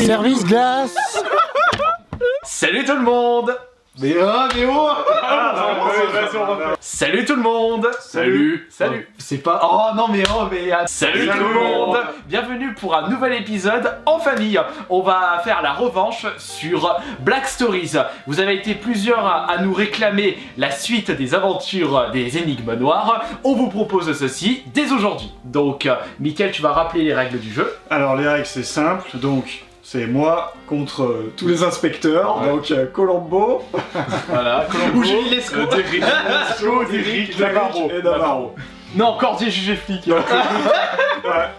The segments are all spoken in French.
Service glace. Salut tout le monde. Mais oh Salut tout le monde. Salut. C'est pas... Oh non mais Salut tout le monde. Bienvenue pour un nouvel épisode en famille. On va faire la revanche sur Black Stories. Vous avez été plusieurs à nous réclamer la suite des aventures des énigmes noires. On vous propose ceci dès aujourd'hui. Donc, Mickaël, tu vas rappeler les règles du jeu. Alors les règles c'est simple, donc c'est moi contre tous les inspecteurs, donc Colombo, Voilà, ou Gilles Lescaut, Derrick, Navarro et Navarro. Non, Cordier jugé flic. Ouais,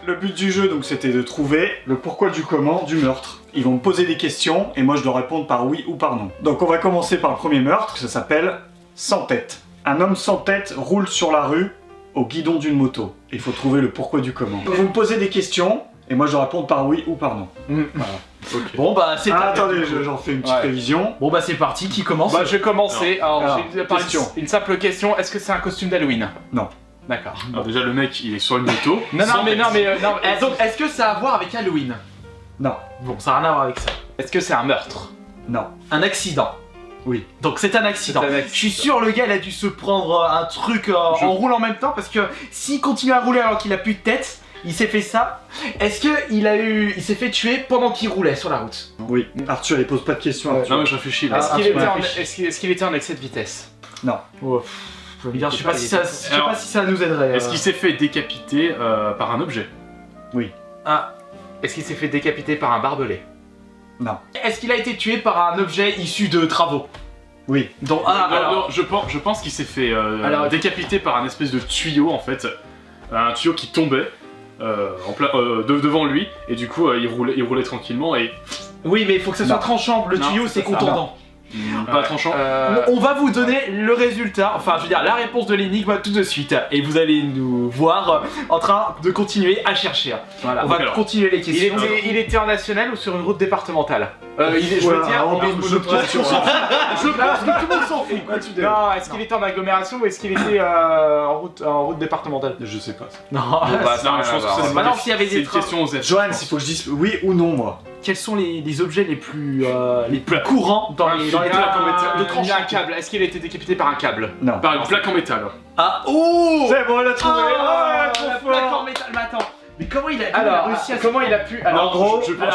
le but du jeu donc c'était de trouver le pourquoi du comment du meurtre. Ils vont me poser des questions et moi je dois répondre par oui ou par non. Donc on va commencer par le premier meurtre, ça s'appelle Sans tête. Un homme sans tête roule sur la rue au guidon d'une moto. Il faut trouver le pourquoi du comment. Vous me posez des questions et moi je dois répondre par oui ou par non. Voilà. Ok. Bon bah c'est... Attendez, j'en fais une petite révision. Bon bah c'est parti, qui commence? Bah, je vais commencer. Alors, j'ai par question. une simple question. Est-ce que c'est un costume d'Halloween? Non. D'accord. Alors déjà le mec il est sur une moto. Non, Donc est-ce que ça a à voir avec Halloween? Non. Bon, ça n'a rien à voir avec ça. Est-ce que c'est un meurtre? Non. Un accident. Oui. Donc c'est un accident. C'est un accident. Je suis sûr le gars il a dû se prendre un truc en roulant en même temps parce que s'il continue à rouler alors qu'il a plus de tête, il s'est fait ça. Est-ce que il s'est fait tuer pendant qu'il roulait sur la route? Oui. Arthur, il pose pas de questions. Arthur. Non mais je réfléchis là. Est-ce qu'il était en excès de vitesse? Non. Je sais pas si ça nous aiderait. Est-ce qu'il s'est fait décapiter par un objet? Est-ce qu'il s'est fait décapiter par un barbelé? Non. Est-ce qu'il a été tué par un objet issu de travaux? Oui. Donc, Non, je pense qu'il s'est fait décapiter par un espèce de tuyau en fait. Un tuyau qui tombait devant lui et du coup il roulait tranquillement et... oui mais il faut que ça soit Non. tranchant, le Non, tuyau c'est ça. contondant. Pas tranchant. On va vous donner le résultat, enfin je veux dire la réponse de l'énigme tout de suite et vous allez nous voir en train de continuer à chercher. Voilà. On va alors, continuer les questions. Il était en national ou sur une route départementale? Je pense que tout le monde s'en fout. Non, est-ce qu'il était en agglomération ou est-ce qu'il était en route départementale? Je sais pas. Non. bah, ça Non, n'a je pense rien à que voir. c'est Maintenant, s'il y avait c'est des une question aux F. Johan, il faut que je dise oui ou non, moi. Quels sont les objets les plus courants dans les Il y a plaques en un- métal de il y a tranchant? un câble. Est-ce qu'il a été décapité par un câble? Non. Par une plaque en métal. Ah oh C'est bon, elle a trouvé. la trop plaque fort. en métal. Mais attends, mais comment il a Alors, réussi à se... comment il a pu... Alors, Alors, en gros, je crois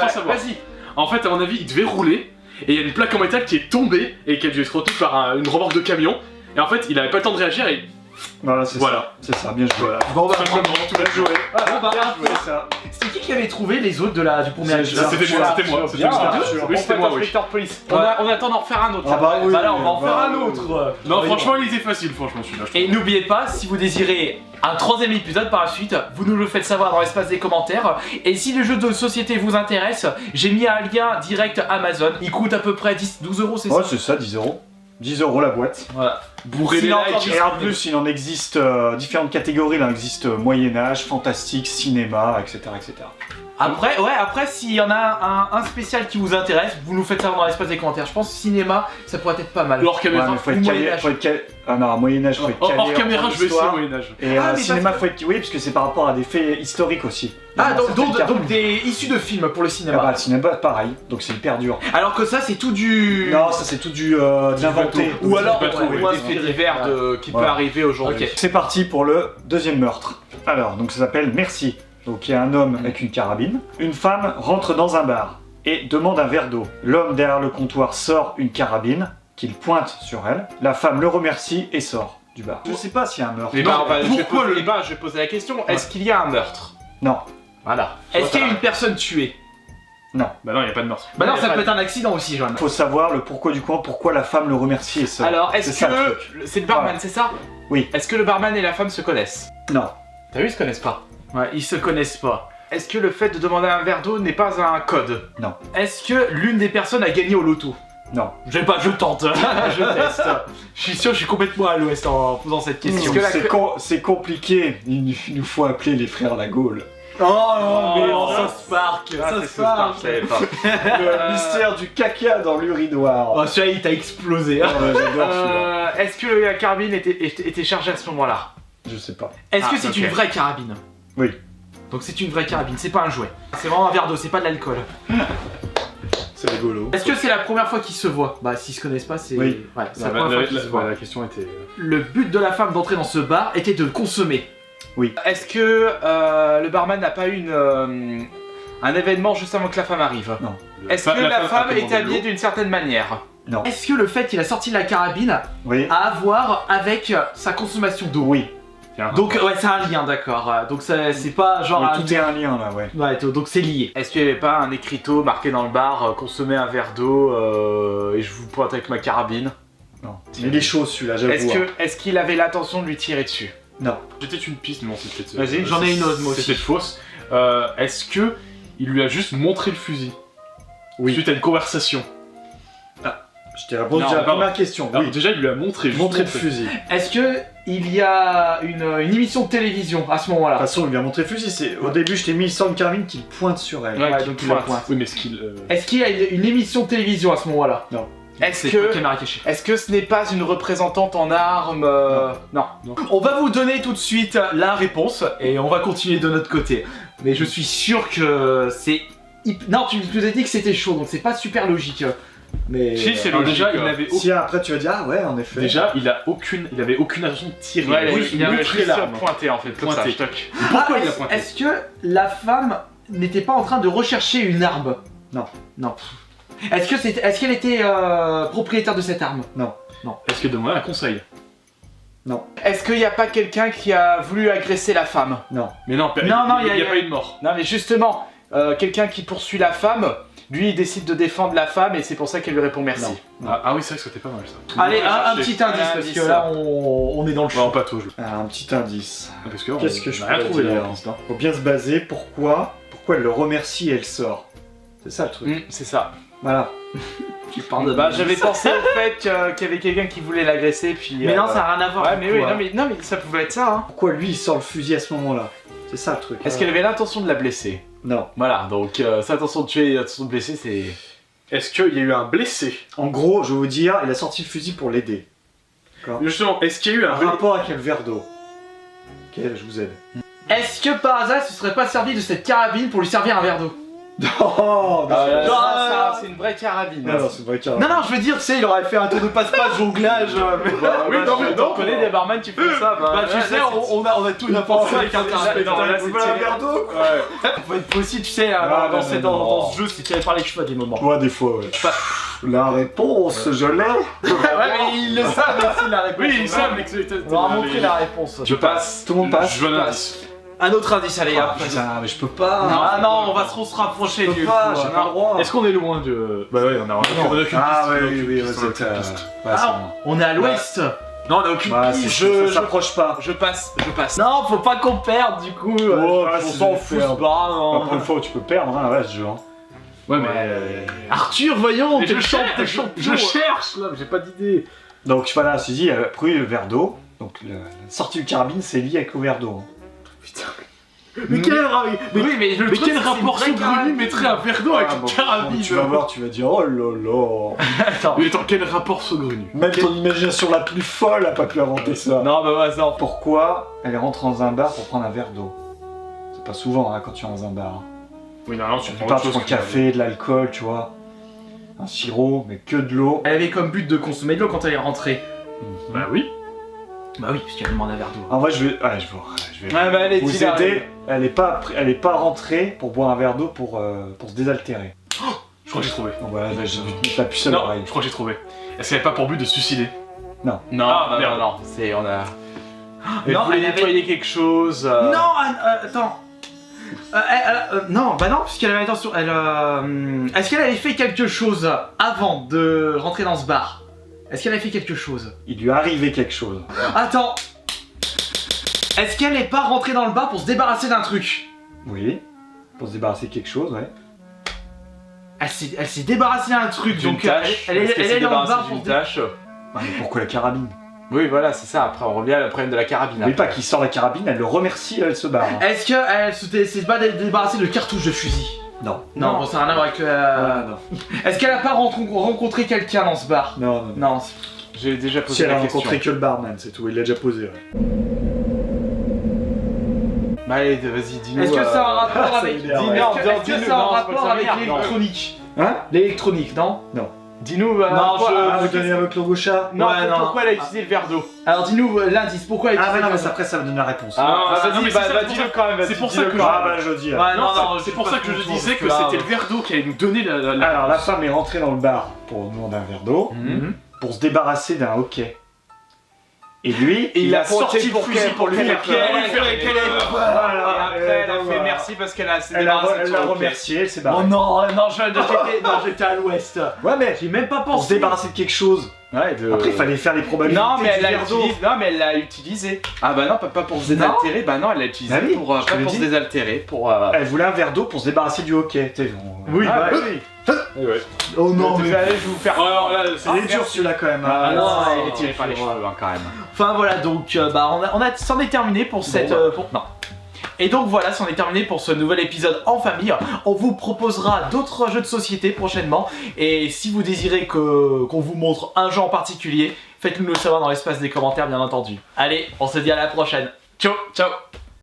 savoir. Vas-y. En fait, à mon avis, il devait rouler et il y a une plaque en métal qui est tombée et qui a dû être retenue par une remorque de camion. Et en fait, il avait pas le temps de réagir et Voilà, c'est Voilà. ça. C'est ça, bien joué. voilà. Bon bah, Simplement, tout Bien joué. bon, bah, Bien ça. c'était qui avait trouvé les autres du premier C'est- épisode? C'était moi, c'était moi. Bien, Oui, on c'était fait moi, oui. inspecteur de police. Ouais. On attend d'en refaire un autre. Ah bah oui. Bah là, on va en faire un oui. autre. Non, franchement, il était facile, franchement, celui-là. Et n'oubliez pas, si vous désirez un troisième épisode par la suite, vous nous le faites savoir dans l'espace des commentaires. Et si le jeu de société vous intéresse, j'ai mis un lien direct Amazon. Il coûte à peu près 12 euros, c'est Ouais, ça? c'est ça, 10 euros. 10 euros la boîte. Voilà. Bourré les S'il a encore likes. dit- Et en plus, il en existe différentes catégories. Il en existe Moyen-Âge, fantastique, cinéma, etc. etc. Après, s'il y en a un spécial qui vous intéresse, vous nous faites savoir dans l'espace des commentaires. Je pense que cinéma, ça pourrait être pas mal. Hors Ouais, caméra. mais faut ou être calé. Moyen-Âge. Faut être calé. Ah non, Moyen-Âge, faut être calé. Hors caméra, en je vais essayer histoire. Moyen-Âge. Et Ah, mais cinéma, parce faut être. Oui, parce que c'est par rapport à des faits historiques aussi. Ah, Dans donc, certaines cartes. donc des issus de films pour le Ah cinéma. bah, le cinéma, pareil. Donc c'est hyper dur. Alors que ça, c'est tout du... Non, ça c'est tout du d'inventé. Ou alors, pas trop, ouais, Ou un des fait faits divers qui peut Voilà. arriver aujourd'hui. Ok. C'est parti pour le deuxième meurtre. Alors, donc ça s'appelle Merci. Donc il y a un homme avec une carabine. Une femme rentre dans un bar et demande un verre d'eau. L'homme derrière le comptoir sort une carabine qu'il pointe sur elle. La femme le remercie et sort du bar. Je sais pas s'il y a un meurtre. Eh ben, pourquoi je vais poser la question. Est-ce qu'il y a un meurtre? Non. Voilà. Est-ce qu'il y a une personne tuée? Bah non, y a pas de meurtre. Bah non, Ouais, ça pas peut de- être un accident aussi, Joanne. Faut savoir le pourquoi du comment, pourquoi la femme le remercie et sort. Alors, est-ce C'est ça, le que... truc. C'est le barman, Voilà. c'est ça? Oui. Est-ce que le barman et la femme se connaissent? Non. T'as vu, ils se connaissent pas. Ouais, ils se connaissent pas. Est-ce que le fait de demander un verre d'eau n'est pas un code? Est-ce que l'une des personnes a gagné au loto? Non. Je sais pas, je tente. Je teste. Je suis sûr, je suis complètement à l'ouest en posant cette question. Est-ce que la- C'est compliqué. Il nous faut appeler les frères La Gaule. Oh non, mais Oh, on ça, South Park. Ah, South c'est South Park, Park. je savais pas. Le mystère du caca dans l'urinoir. Oh, celui-là, il t'a explosé. hein. Ouais, j'adore celui-là. Est-ce que la carabine était chargée à ce moment-là? Je sais pas. Est-ce que Ah, c'est ok. une vraie carabine? Oui. Donc c'est une vraie carabine, c'est pas un jouet. C'est vraiment un verre d'eau, c'est pas de l'alcool. C'est rigolo. Est-ce que c'est la première fois qu'ils se voient? Bah s'ils se connaissent pas, c'est... Oui. Ouais, c'est la première fois qu'ils se voient. La question était... Le but de la femme d'entrer dans ce bar était de consommer. Oui. Est-ce que le barman n'a pas eu un événement juste avant que la femme arrive? Non. Est-ce que la femme a est commandé habillée l'eau. d'une certaine manière? Non. Est-ce que le fait qu'il a sorti la carabine Oui. a à voir avec sa consommation d'eau? Oui. Donc ouais, c'est un lien, d'accord. Donc c'est pas genre... Oui, tout est un lien là, ouais. Ouais, donc c'est lié. Est-ce qu'il n'y avait pas un écriteau marqué dans le bar consommez un verre d'eau et je vous pointe avec ma carabine? Non. Il est chaud celui-là, j'avoue. Est-ce qu'il avait l'intention de lui tirer dessus? Non. J'étais une piste, mais bon, c'est peut-être... Vas-y, j'en ai une autre, moi aussi. C'était fausse. Est-ce que il lui a juste montré le fusil? Oui. Suite à une conversation. Je t'ai répondu Non, à la pardon. première question. Alors, Oui. déjà, il lui a montré Montrer le juste fusil. De Est-ce que il y a une émission de télévision à ce moment-là? toute façon, il lui a montré le fusil. C'est... Au début, je t'ai mis sans une carabine qui pointe sur elle. Ouais, Ouais, qui donc il la pointe. pointe. Oui, mais ce qu'il... Est-ce qu'il y a une émission de télévision à ce moment-là? Est-ce C'est pas que, caméra cachée. est-ce que ce n'est pas une représentante en armes Non. On va vous donner tout de suite la réponse et on va continuer de notre côté. Mais je suis sûr que c'est... Non, tu nous as dit que c'était chaud, donc c'est pas super logique. Mais... Si, c'est Alors, logique. déjà, Déjà, il n'avait Si après tu vas dire, ah ouais, en effet. Déjà, il avait aucune intention de tirer. Ouais, Oui, il avait montré juste l'arme. pointé en fait, comme ça, Pointé. je toque. Pourquoi il a est-ce, pointé? est-ce que la femme n'était pas en train de rechercher une arme? Non. Non. Est-ce qu'elle était propriétaire de cette arme? Est-ce qu'il demandait un conseil? Est-ce qu'il n'y a pas quelqu'un qui a voulu agresser la femme? Non. Mais non, Non, il n'y a pas eu de mort. Non mais justement, quelqu'un qui poursuit la femme, lui il décide de défendre la femme et c'est pour ça qu'elle lui répond merci. Non. Ah oui, c'est vrai que c'était pas mal ça. Allez, un chercher. petit indice, Un parce indice. que là, on est dans le Ouais, chaud. en pâteau, je... Un petit indice. Parce que Qu'est-ce que je on a rien pourrais trouvé dire là pour l'instant. Faut bien se baser. Pourquoi elle le remercie et elle sort. C'est ça le truc. C'est ça. Voilà. Tu parles de... Bah j'avais pensé au fait qu'il y avait quelqu'un qui voulait l'agresser puis... Mais non, ça n'a rien à voir. Ouais mais oui, Ouais. non mais ça pouvait être ça hein. Pourquoi lui il sort le fusil à ce moment-là? C'est ça le truc. Est-ce qu'elle avait l'intention de la blesser? Non. Voilà, donc sa intention de tuer et l'intention de blesser c'est... Est-ce qu'il y a eu un blessé? En gros, je vais vous dire, il a sorti le fusil pour l'aider. Justement, est-ce qu'il y a eu Un un blessé? rapport avec le verre d'eau. Ok, je vous aide. Est-ce que par hasard, ce serait pas servi de cette carabine pour lui servir un verre d'eau? Oh, c'est une vraie carabine. non, c'est vrai qu'il y a- Non, non, je veux dire, tu sais, il aurait fait un tour de passe-passe, jonglage. Mais... Bah, oui, non mais non, on connaît des barman qui font ça. Bah, tu sais, on a tout n'importe quoi avec un carabine. Non, là, Vous c'est voulez un tiré. verre d'eau? Ça peut être possible, tu sais, Ah, dans non, ce jeu, c'est tiré par les cheveux à des moments. Ouais, des fois, ouais. La réponse, je l'ai. Ouais, mais ils le savent aussi, la réponse. Oui, ils savent, mais que c'était... On leur a montré la réponse. Je passe. Tout le monde passe. Je veux un indice. Un autre indice, allez, hop. Putain, mais je peux pas. Ah non, on va se rapprocher Je du peux coup. pas, j'ai pas le droit. Est-ce qu'on est loin de... Bah ouais, on a aucune piste. Ah, on a ouais, aucune oui, piste, vous on a êtes. aucune piste. Ouais, c'est Ah, bon. on est à l'ouest. Non, on a aucune Bah, piste. ça s'approche pas. Je passe. Non, faut pas qu'on perde du coup. Oh, on c'est s'en de fout, perdre. c'est pas grave. Après une fois où tu peux perdre, hein, ouais, ce jeu. Hein. Ouais, mais... Arthur, voyons, Mais t'es je le champion. cherche, je cherche là, mais j'ai pas d'idée. Donc voilà, c'est dit, elle a pris le verre d'eau. Donc la sortie du carabine, c'est lié avec le verre d'eau. Putain. Mais quel Oui, mais le Mais truc, quel c'est rapport une vraie saugrenu carabine. mettrait un verre d'eau avec Ah, une bon, carabine? tu vas voir, tu vas dire, oh là là. Attends. Mais attends, quel rapport saugrenu? Même ton imagination la plus folle a pas pu inventer ça. Non, bah ouais, non. Pourquoi elle rentre dans un bar pour prendre un verre d'eau? C'est pas souvent hein, quand tu es dans un bar. Oui, non, tu La prends plupart, autre tu chose prends café, de l'alcool, tu vois. Un sirop, mais que de l'eau. Elle avait comme but de consommer de l'eau quand elle est rentrée. Bah oui. Bah oui, parce qu'elle demande un verre d'eau. En vrai, je vais Ouais, bah allez, vous dis-la. aider. Elle est pas rentrée pour boire un verre d'eau pour se désaltérer. Je crois que j'ai trouvé. Donc voilà, j'ai envie de mettre la puce à Non, l'oreille. je crois que j'ai trouvé. Est-ce qu'elle avait pas pour but de se suicider? Non, Ah, non, merde. non, c'est on a. Non, voulait elle avait- nettoyer quelque chose. Non, attends. Non, bah non, puisqu'elle avait intention. Est-ce qu'elle avait fait quelque chose avant de rentrer dans ce bar? Est-ce qu'elle avait fait quelque chose? Il lui est arrivé quelque chose. Attends. Est-ce qu'elle n'est pas rentrée dans le bar pour se débarrasser d'un truc? Oui. Pour se débarrasser de quelque chose, ouais. Elle s'est débarrassée d'un truc, D'une donc tâche. elle Est-ce qu'elle est s'est dans le débarrassée bar pour d'une se tâche. Ah, mais pourquoi la carabine? Oui, voilà, c'est ça. Après, on revient au problème de la carabine. Oui, après. pas qu'il sort la carabine, elle le remercie, elle se barre. Est-ce qu'elle s'est pas débarrassée de cartouches de fusil? Non. Non, bon, ça n'a rien à voir avec. Ah, non. Est-ce qu'elle a pas rencontré quelqu'un dans ce bar? Non, non, non. Non. J'ai déjà Si posé elle a la question. rencontré que le barman, c'est tout, il l'a déjà posé. Ouais. Bah allez, vas-y, dis-nous. Est-ce que ça a un rapport ça avec... m'énerve. Dis-nous, est-ce que ça a un rapport avec Non. l'électronique? Hein? L'électronique, non? Non. Dis-nous. Non, Ah, vous donnez avec le chat? Non, Ouais, non. pourquoi elle a utilisé le verre d'eau? Alors dis-nous l'indice, pourquoi Ah, utiliser mais non, le- mais après, ça me donne la réponse. Ah, non, vas-y, mais c'est ça, dis-le quand même. c'est vas-y, pour ça dis-le que quand Ah, même. bah, je dis. Ouais, Non, non, c'est pour ça que je tout disais que là. c'était le verre d'eau qui allait nous donner la... Alors, la femme est rentrée dans le bar pour demander un verre d'eau, Mhm. pour se débarrasser d'un hockey. Et lui, Et il a sorti pointé le pour fusil qu'elle- pour lui pour faire qu'elle- peur. Et après, elle a fait voilà. merci parce qu'elle a s'est Elle l'a débarrassée de elle l'a son hockey. remercié, elle s'est Oh barrée. non, j'étais à l'ouest. Ouais, mais J'ai même pas pour se pensé. débarrasser de quelque chose. Ouais, de... Après, il fallait faire les probabilités. Non, mais elle du l'a verre d'eau. utilisé. Non, mais elle l'a utilisé. Ah bah non, pas pour se désaltérer. Bah non, elle l'a utilisé Ah oui, pour, je te pas l'ai pour se dit. désaltérer, pour. Elle voulait un verre d'eau pour se débarrasser du hockey. Tu sais, Oui, Ah, bah ouais. oui. Oh non, Je mais... vais aller, je vais vous faire. Oh, alors là, C'est les dur celui-là quand même. Ah hein. non, non, il est tiré par les cheveux hein, quand même. Enfin voilà, donc c'en est terminé pour cette... Non. Et donc voilà, c'en est terminé pour ce nouvel épisode en famille. On vous proposera d'autres jeux de société prochainement. Et si vous désirez qu'on vous montre un jeu en particulier, faites-nous le savoir dans l'espace des commentaires bien entendu. Allez, on se dit à la prochaine. Ciao, ciao.